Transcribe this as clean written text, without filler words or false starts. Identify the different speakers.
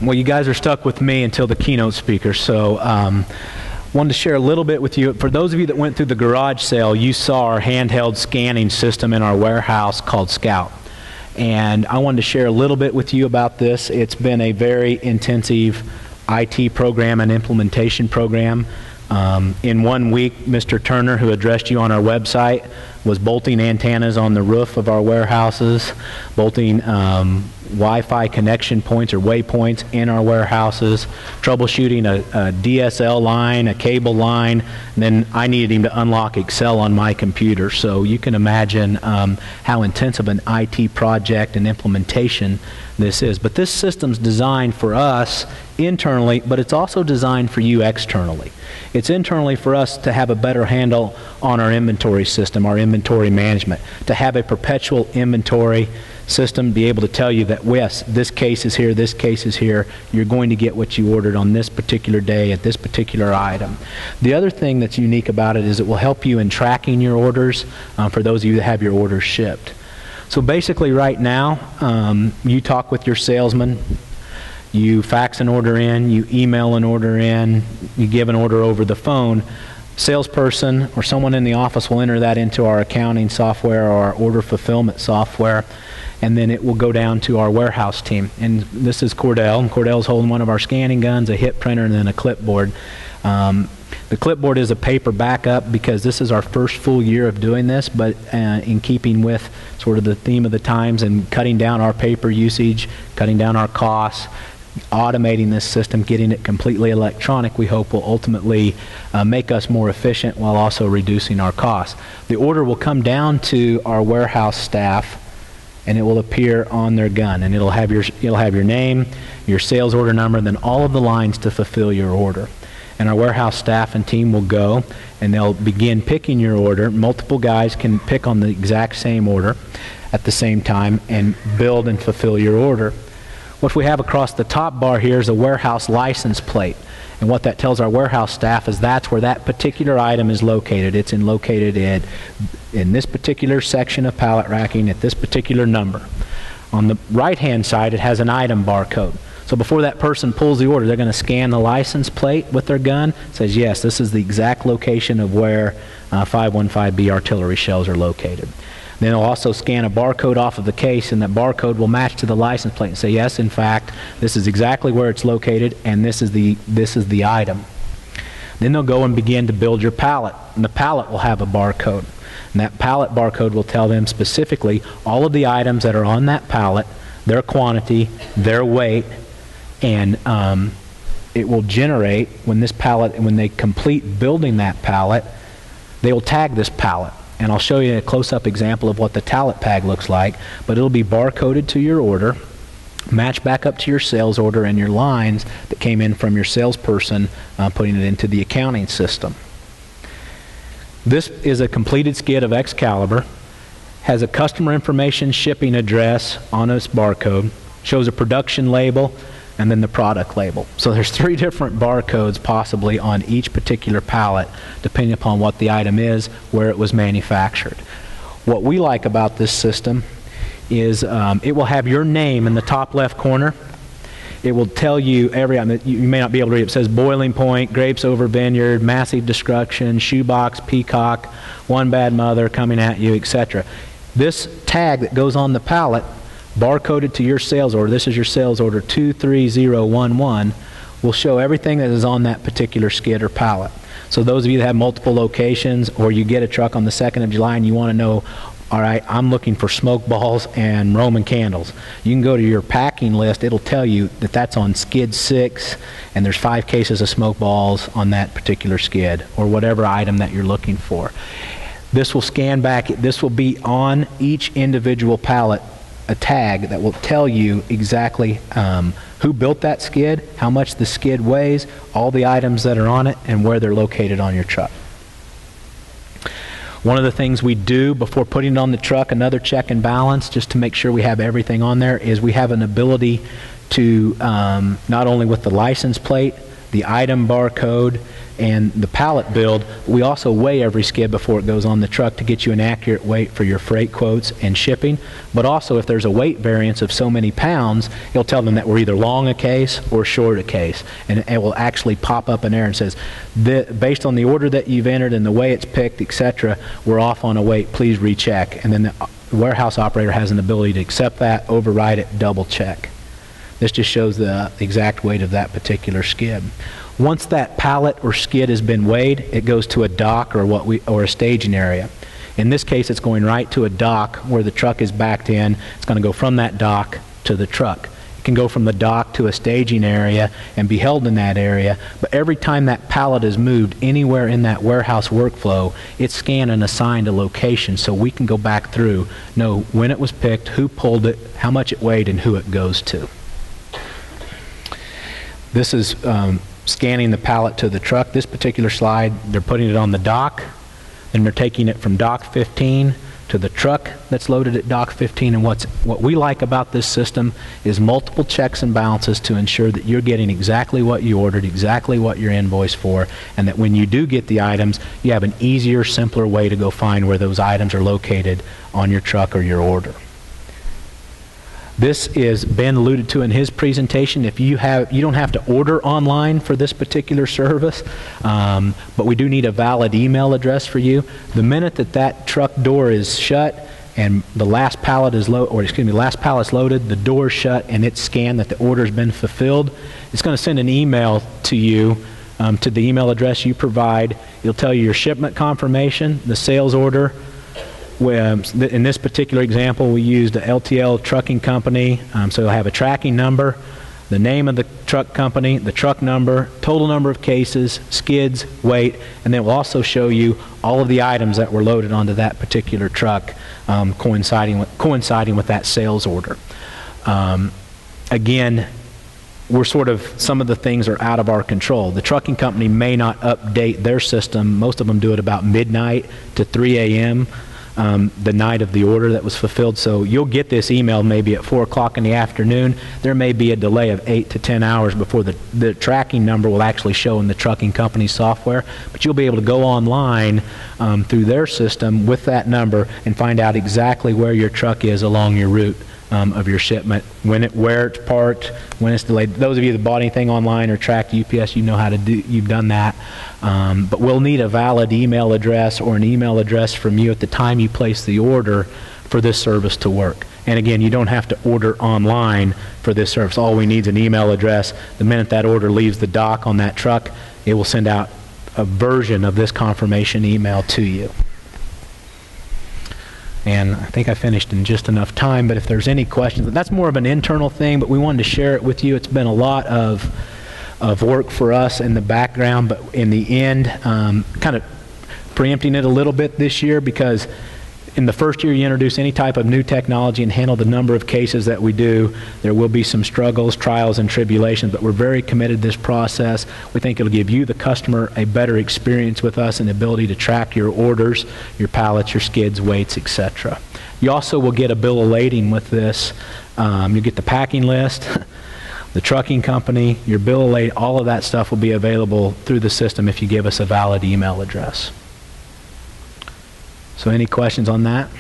Speaker 1: Well, you guys are stuck with me until the keynote speaker, so wanted to share a little bit with you. For those of you that went through the garage sale, you saw our handheld scanning system in our warehouse called Scout. And I wanted to share a little bit with you about this. It's been a very intensive IT program and implementation program. In 1 week, Mr. Turner, who addressed you on our website, was bolting antennas on the roof of our warehouses, bolting Wi-Fi connection points or waypoints in our warehouses, troubleshooting a DSL line, a cable line, and then I needed him to unlock Excel on my computer. So you can imagine how intensive an IT project and implementation this is. But this system's designed for us internally, but it's also designed for you externally. It's internally for us to have a better handle on our inventory system, our inventory management, to have a perpetual inventory system, be able to tell you that, yes, this case is here, this case is here, you're going to get what you ordered on this particular day at this particular item. The other thing that's unique about it is it will help you in tracking your orders for those of you that have your orders shipped. So basically right now, you talk with your salesman, you fax an order in, you email an order in, you give an order over the phone. Salesperson or someone in the office will enter that into our accounting software or our order fulfillment software, and then it will go down to our warehouse team. And this is Cordell, and Cordell's holding one of our scanning guns, a hit printer, and then a clipboard. The clipboard is a paper backup because this is our first full year of doing this, but in keeping with sort of the theme of the times and cutting down our paper usage, cutting down our costs, automating this system, getting it completely electronic, we hope will ultimately make us more efficient while also reducing our costs. The order will come down to our warehouse staff, and it will appear on their gun, and it'll have your name, your sales order number, and then all of the lines to fulfill your order. And our warehouse staff and team will go, and they'll begin picking your order. Multiple guys can pick on the exact same order at the same time and build and fulfill your order. What we have across the top bar here is a warehouse license plate. And what that tells our warehouse staff is that's where that particular item is located. It's located in this particular section of pallet racking at this particular number. On the right-hand side, it has an item barcode. So before that person pulls the order, they're going to scan the license plate with their gun. It says, yes, this is the exact location of where 515B artillery shells are located. Then they'll also scan a barcode off of the case, and that barcode will match to the license plate and say, yes, in fact, this is exactly where it's located, and this is the item. Then they'll go and begin to build your pallet, and the pallet will have a barcode. And that pallet barcode will tell them specifically all of the items that are on that pallet, their quantity, their weight, and it will generate, when they complete building that pallet, they will tag this pallet. And I'll show you a close-up example of what the pallet tag looks like, but it'll be barcoded to your order, match back up to your sales order and your lines that came in from your salesperson putting it into the accounting system. This is a completed skid of Excalibur, has a customer information shipping address on its barcode, shows a production label, and then the product label. So there's 3 different barcodes possibly on each particular pallet depending upon what the item is, where it was manufactured. What we like about this system is it will have your name in the top left corner. It will tell you every item. You may not be able to read it. It says boiling point, grapes over vineyard, massive destruction, shoebox, peacock, one bad mother coming at you, etc. This tag that goes on the pallet, barcoded to your sales order, this is your sales order 23011, will show everything that is on that particular skid or pallet. So those of you that have multiple locations, or you get a truck on the 2nd of July and you want to know, all right, I'm looking for smoke balls and Roman candles. You can go to your packing list. It'll tell you that that's on skid 6, and there's 5 cases of smoke balls on that particular skid, or whatever item that you're looking for. This will scan back. This will be on each individual pallet a tag that will tell you exactly who built that skid, how much the skid weighs, all the items that are on it, and where they're located on your truck. One of the things we do before putting it on the truck, another check and balance, just to make sure we have everything on there, is we have an ability to, not only with the license plate, the item barcode, and the pallet build. We also weigh every skid before it goes on the truck to get you an accurate weight for your freight quotes and shipping. But also, if there's a weight variance of so many pounds, it'll tell them that we're either long a case or short a case. And it will actually pop up an error and says, based on the order that you've entered and the way it's picked, etc., we're off on a weight, please recheck. And then the warehouse operator has an ability to accept that, override it, double check. This just shows the exact weight of that particular skid. Once that pallet or skid has been weighed, it goes to a dock or a staging area. In this case, it's going right to a dock where the truck is backed in. It's going to go from that dock to the truck. It can go from the dock to a staging area and be held in that area, but every time that pallet is moved anywhere in that warehouse workflow, it's scanned and assigned a location so we can go back through, know when it was picked, who pulled it, how much it weighed, and who it goes to. This is scanning the pallet to the truck. This particular slide, they're putting it on the dock, and they're taking it from dock 15 to the truck that's loaded at dock 15. And what we like about this system is multiple checks and balances to ensure that you're getting exactly what you ordered, exactly what you're invoiced for, and that when you do get the items, you have an easier, simpler way to go find where those items are located on your truck or your order. This is Ben alluded to in his presentation. If you don't have to order online for this particular service, but we do need a valid email address for you. The minute that truck door is shut and the last pallet is last pallet's loaded, the door's shut, and it's scanned that the order's been fulfilled, it's going to send an email to you to the email address you provide. It'll tell you your shipment confirmation, the sales order. In this particular example, we used a LTL trucking company, so you'll have a tracking number, the name of the truck company, the truck number, total number of cases, skids, weight, and then we'll also show you all of the items that were loaded onto that particular truck, coinciding with that sales order. Again, some of the things are out of our control. The trucking company may not update their system. Most of them do it about midnight to 3 a.m. The night of the order that was fulfilled. So you'll get this email maybe at 4 o'clock in the afternoon. There may be a delay of 8 to 10 hours before the tracking number will actually show in the trucking company software. But you'll be able to go online through their system with that number and find out exactly where your truck is along your route of your shipment, where it's parked, when it's delayed. Those of you that bought anything online or tracked UPS, you know how to do. You've done that. But we'll need a valid email address or an email address from you at the time you place the order for this service to work. And again, you don't have to order online for this service. All we need is an email address. The minute that order leaves the dock on that truck, it will send out a version of this confirmation email to you. And I think I finished in just enough time, but if there's any questions, that's more of an internal thing, but we wanted to share it with you. It's been a lot of work for us in the background, but in the end, kind of preempting it a little bit this year, because in the first year you introduce any type of new technology and handle the number of cases that we do, there will be some struggles, trials, and tribulations, but we're very committed to this process. We think it'll give you, the customer, a better experience with us and the ability to track your orders, your pallets, your skids, weights, etc. You also will get a bill of lading with this. You get the packing list, the trucking company, your bill of lading, all of that stuff will be available through the system if you give us a valid email address. So any questions on that?